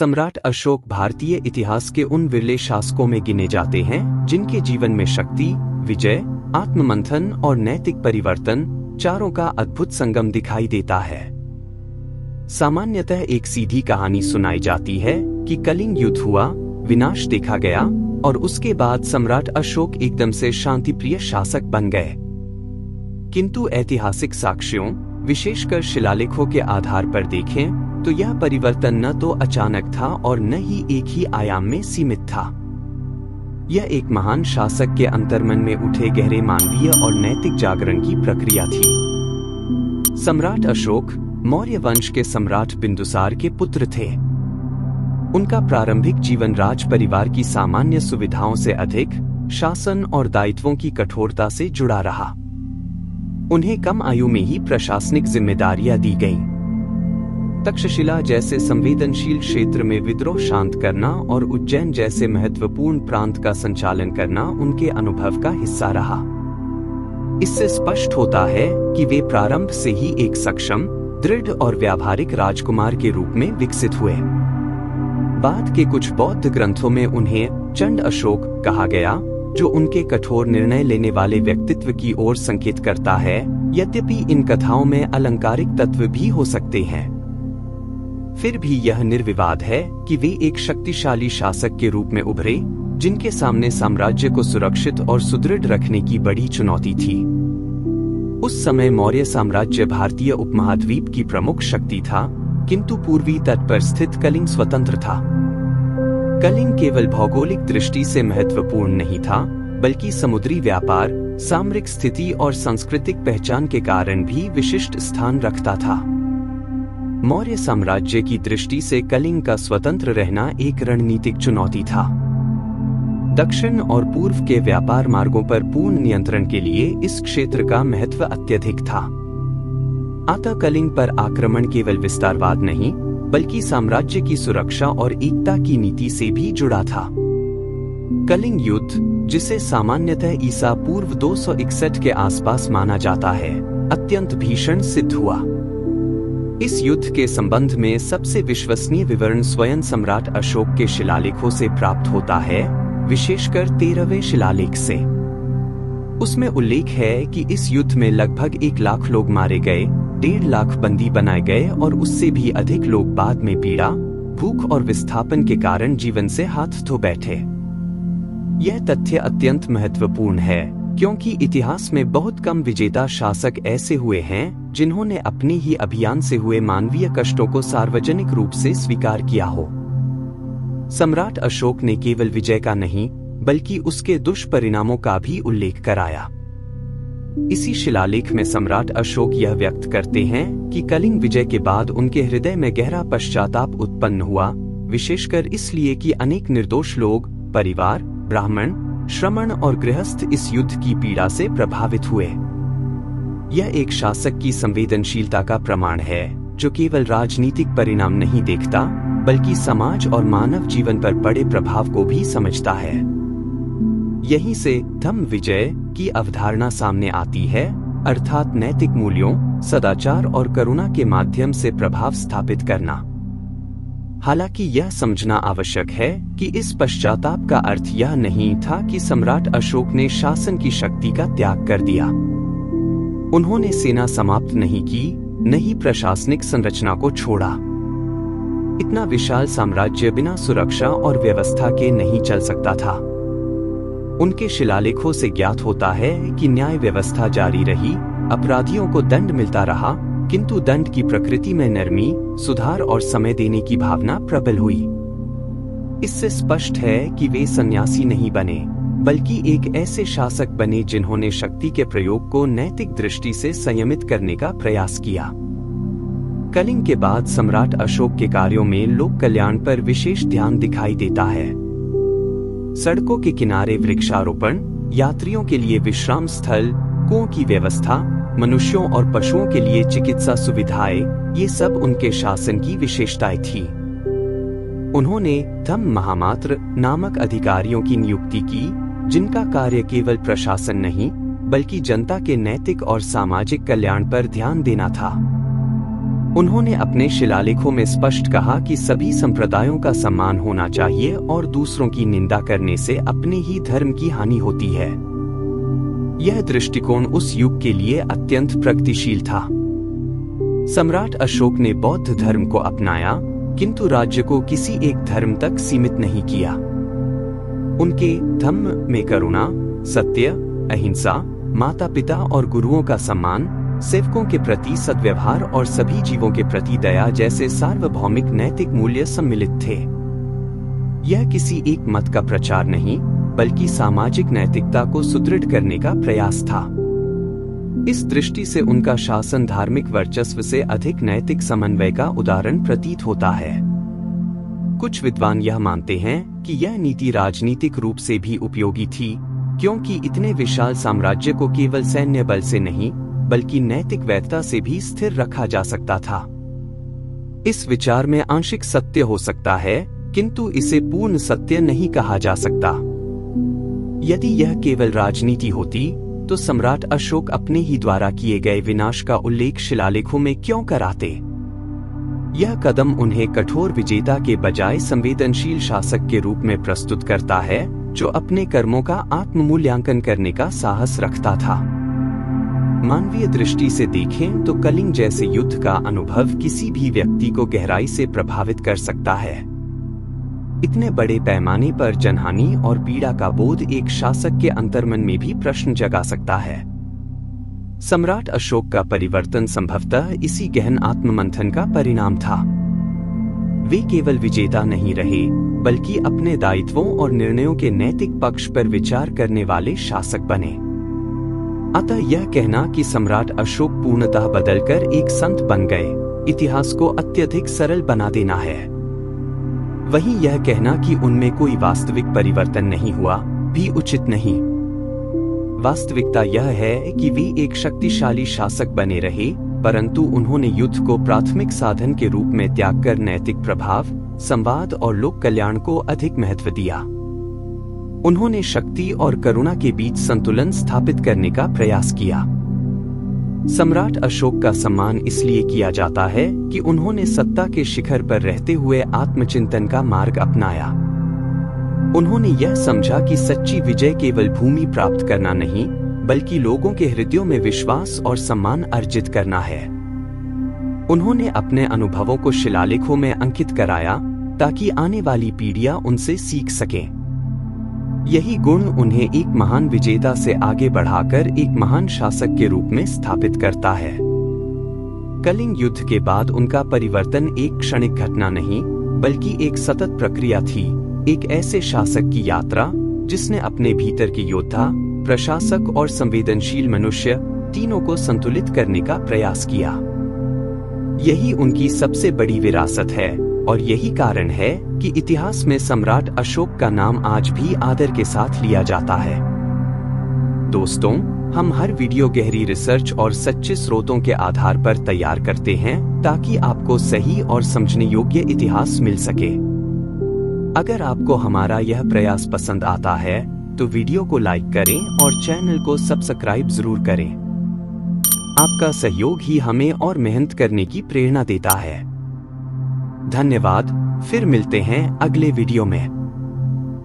सम्राट अशोक भारतीय इतिहास के उन विरले शासकों में गिने जाते हैं जिनके जीवन में शक्ति, विजय, आत्ममंथन और नैतिक परिवर्तन चारों का अद्भुत संगम दिखाई देता है। सामान्यतः एक सीधी कहानी सुनाई जाती है कि कलिंग युद्ध हुआ, विनाश देखा गया और उसके बाद सम्राट अशोक एकदम से शांतिप्रिय शासक बन गए। किंतु ऐतिहासिक साक्ष्यों, विशेषकर शिलालेखों के आधार पर देखें तो यह परिवर्तन न तो अचानक था और न ही एक ही आयाम में सीमित था। यह एक महान शासक के अंतर्मन में उठे गहरे मानवीय और नैतिक जागरण की प्रक्रिया थी। सम्राट अशोक मौर्य वंश के सम्राट बिंदुसार के पुत्र थे। उनका प्रारंभिक जीवन राज परिवार की सामान्य सुविधाओं से अधिक शासन और दायित्वों की कठोरता से जुड़ा रहा। उन्हें कम आयु में ही प्रशासनिक जिम्मेदारियां दी गईं। तक्षशिला जैसे संवेदनशील क्षेत्र में विद्रोह शांत करना और उज्जैन जैसे महत्वपूर्ण प्रांत का संचालन करना उनके अनुभव का हिस्सा रहा। इससे स्पष्ट होता है कि वे प्रारंभ से ही एक सक्षम, दृढ़ और व्यावहारिक राजकुमार के रूप में विकसित हुए। बाद के कुछ बौद्ध ग्रंथों में उन्हें चंड अशोक कहा गया, जो उनके कठोर निर्णय लेने वाले व्यक्तित्व की ओर संकेत करता है। यद्यपि इन कथाओं में अलंकारिक तत्व भी हो सकते हैं, फिर भी यह निर्विवाद है कि वे एक शक्तिशाली शासक के रूप में उभरे, जिनके सामने साम्राज्य को सुरक्षित और सुदृढ़ रखने की बड़ी चुनौती थी। उस समय मौर्य साम्राज्य भारतीय उपमहाद्वीप की प्रमुख शक्ति था, किंतु पूर्वी तट पर स्थित कलिंग स्वतंत्र था। कलिंग केवल भौगोलिक दृष्टि से महत्वपूर्ण नहीं था, बल्कि समुद्री व्यापार, सामरिक स्थिति और सांस्कृतिक पहचान के कारण भी विशिष्ट स्थान रखता था। मौर्य साम्राज्य की दृष्टि से कलिंग का स्वतंत्र रहना एक रणनीतिक चुनौती था। दक्षिण और पूर्व के व्यापार मार्गों पर पूर्ण नियंत्रण के लिए इस क्षेत्र का महत्व अत्यधिक था। अतः कलिंग पर आक्रमण केवल विस्तारवाद नहीं, बल्कि साम्राज्य की सुरक्षा और एकता की नीति से भी जुड़ा था। कलिंग युद्ध, जिसे सामान्यतः ईसा पूर्व 261 के आसपास माना जाता है, अत्यंत भीषण सिद्ध हुआ। इस युद्ध के संबंध में सबसे विश्वसनीय विवरण स्वयं सम्राट अशोक के शिलालेखों से प्राप्त होता है, विशेषकर 13वें शिलालेख से। उसमें उल्लेख है कि इस युद्ध में लगभग 1 लाख लोग मारे गए, 1.5 लाख बंदी बनाए गए और उससे भी अधिक लोग बाद में पीड़ा, भूख और विस्थापन के कारण जीवन से हाथ धो बैठे। यह तथ्य अत्यंत महत्वपूर्ण है, क्योंकि इतिहास में बहुत कम विजेता शासक ऐसे हुए हैं जिन्होंने अपने ही अभियान से हुए मानवीय कष्टों को सार्वजनिक रूप से स्वीकार किया हो। सम्राट अशोक ने केवल विजय का नहीं, बल्कि उसके दुष्परिणामों का भी उल्लेख कराया। इसी शिलालेख में सम्राट अशोक यह व्यक्त करते हैं कि कलिंग विजय के बाद उनके हृदय में गहरा पश्चाताप उत्पन्न हुआ, विशेषकर इसलिए कि अनेक निर्दोष लोग, परिवार, ब्राह्मण, श्रमण और गृहस्थ इस युद्ध की पीड़ा से प्रभावित हुए। यह एक शासक की संवेदनशीलता का प्रमाण है, जो केवल राजनीतिक परिणाम नहीं देखता, बल्कि समाज और मानव जीवन पर पड़े प्रभाव को भी समझता है। यहीं से धम्म विजय की अवधारणा सामने आती है, अर्थात नैतिक मूल्यों, सदाचार और करुणा के माध्यम से प्रभाव स्थापित करना। हालांकि यह समझना आवश्यक है कि इस पश्चाताप का अर्थ यह नहीं था कि सम्राट अशोक ने शासन की शक्ति का त्याग कर दिया। उन्होंने सेना समाप्त नहीं की, न ही प्रशासनिक संरचना को छोड़ा। इतना विशाल साम्राज्य बिना सुरक्षा और व्यवस्था के नहीं चल सकता था। उनके शिलालेखों से ज्ञात होता है कि न्याय व्यवस्था जारी रही, अपराधियों को दंड मिलता रहा, किंतु दंड की प्रकृति में नरमी, सुधार और समय देने की भावना प्रबल हुई। इससे स्पष्ट है कि वे सन्यासी नहीं बने, बल्कि एक ऐसे शासक बने जिन्होंने शक्ति के प्रयोग को नैतिक दृष्टि से संयमित करने का प्रयास किया। कलिंग के बाद सम्राट अशोक के कार्यों में लोक कल्याण पर विशेष ध्यान दिखाई देता है। सड़कों के किनारे वृक्षारोपण, यात्रियों के लिए विश्राम स्थल, कुओं की व्यवस्था, मनुष्यों और पशुओं के लिए चिकित्सा सुविधाएं, ये सब उनके शासन की विशेषताएं थी। उन्होंने धम्म महामात्र नामक अधिकारियों की नियुक्ति की, जिनका कार्य केवल प्रशासन नहीं, बल्कि जनता के नैतिक और सामाजिक कल्याण पर ध्यान देना था। उन्होंने अपने शिलालेखों में स्पष्ट कहा कि सभी संप्रदायों का सम्मान होना चाहिए और दूसरों की निंदा करने से अपने ही धर्म की हानि होती है। यह दृष्टिकोण उस युग के लिए अत्यंत प्रगतिशील था। सम्राट अशोक ने बौद्ध धर्म को अपनाया, किंतु राज्य को किसी एक धर्म तक सीमित नहीं किया। उनके धम्म में करुणा, सत्य, अहिंसा, माता पिता और गुरुओं का सम्मान, सेवकों के प्रति सद्व्यवहार और सभी जीवों के प्रति दया जैसे सार्वभौमिक नैतिक मूल्य सम्मिलित थे। यह किसी एक मत का प्रचार नहीं, बल्कि सामाजिक नैतिकता को सुदृढ़ करने का प्रयास था। इस दृष्टि से उनका शासन धार्मिक वर्चस्व से अधिक नैतिक समन्वय का उदाहरण प्रतीत होता है। कुछ विद्वान यह मानते हैं कि यह नीति राजनीतिक रूप से भी उपयोगी थी, क्योंकि इतने विशाल साम्राज्य को केवल सैन्य बल से नहीं, बल्कि नैतिक वैधता से भी स्थिर रखा जा सकता था। इस विचार में आंशिक सत्य हो सकता है, किंतु इसे पूर्ण सत्य नहीं कहा जा सकता। यदि यह केवल राजनीति होती, तो सम्राट अशोक अपने ही द्वारा किए गए विनाश का उल्लेख शिलालेखों में क्यों कराते? यह कदम उन्हें कठोर विजेता के बजाय संवेदनशील शासक के रूप में प्रस्तुत करता है, जो अपने कर्मों का आत्म-मूल्यांकन करने का साहस रखता था। मानवीय दृष्टि से देखें तो कलिंग जैसे युद्ध का अनुभव किसी भी व्यक्ति को गहराई से प्रभावित कर सकता है। इतने बड़े पैमाने पर जनहानि और पीड़ा का बोध एक शासक के अंतर्मन में भी प्रश्न जगा सकता है। सम्राट अशोक का परिवर्तन संभवतः इसी गहन आत्ममंथन का परिणाम था। वे केवल विजेता नहीं रहे, बल्कि अपने दायित्वों और निर्णयों के नैतिक पक्ष पर विचार करने वाले शासक बने। अतः यह कहना कि सम्राट अशोक पूर्णतः बदलकर एक संत बन गए, इतिहास को अत्यधिक सरल बना देना है। वहीं यह कहना कि उनमें कोई वास्तविक परिवर्तन नहीं हुआ, भी उचित नहीं। वास्तविकता यह है कि वे एक शक्तिशाली शासक बने रहे, परंतु उन्होंने युद्ध को प्राथमिक साधन के रूप में त्याग कर नैतिक प्रभाव, संवाद और लोक कल्याण को अधिक महत्व दिया। उन्होंने शक्ति और करुणा के बीच संतुलन स्थापित करने का प्रयास किया। सम्राट अशोक का सम्मान इसलिए किया जाता है कि उन्होंने सत्ता के शिखर पर रहते हुए आत्मचिंतन का मार्ग अपनाया। उन्होंने यह समझा कि सच्ची विजय केवल भूमि प्राप्त करना नहीं, बल्कि लोगों के हृदयों में विश्वास और सम्मान अर्जित करना है। उन्होंने अपने अनुभवों को शिलालेखों में अंकित कराया, ताकि आने वाली पीढ़ियां उनसे सीख सकें। यही गुण उन्हें एक महान विजेता से आगे बढ़ाकर एक महान शासक के रूप में स्थापित करता है। कलिंग युद्ध के बाद उनका परिवर्तन एक क्षणिक घटना नहीं, बल्कि एक सतत प्रक्रिया थी, एक ऐसे शासक की यात्रा जिसने अपने भीतर के योद्धा, प्रशासक और संवेदनशील मनुष्य तीनों को संतुलित करने का प्रयास किया। यही उनकी सबसे बड़ी विरासत है, और यही कारण है कि इतिहास में सम्राट अशोक का नाम आज भी आदर के साथ लिया जाता है। दोस्तों, हम हर वीडियो गहरी रिसर्च और सच्चे स्रोतों के आधार पर तैयार करते हैं, ताकि आपको सही और समझने योग्य इतिहास मिल सके। अगर आपको हमारा यह प्रयास पसंद आता है, तो वीडियो को लाइक करें और चैनल को सब्सक्राइब जरूर करें। आपका सहयोग ही हमें और मेहनत करने की प्रेरणा देता है। धन्यवाद। फिर मिलते हैं अगले वीडियो में।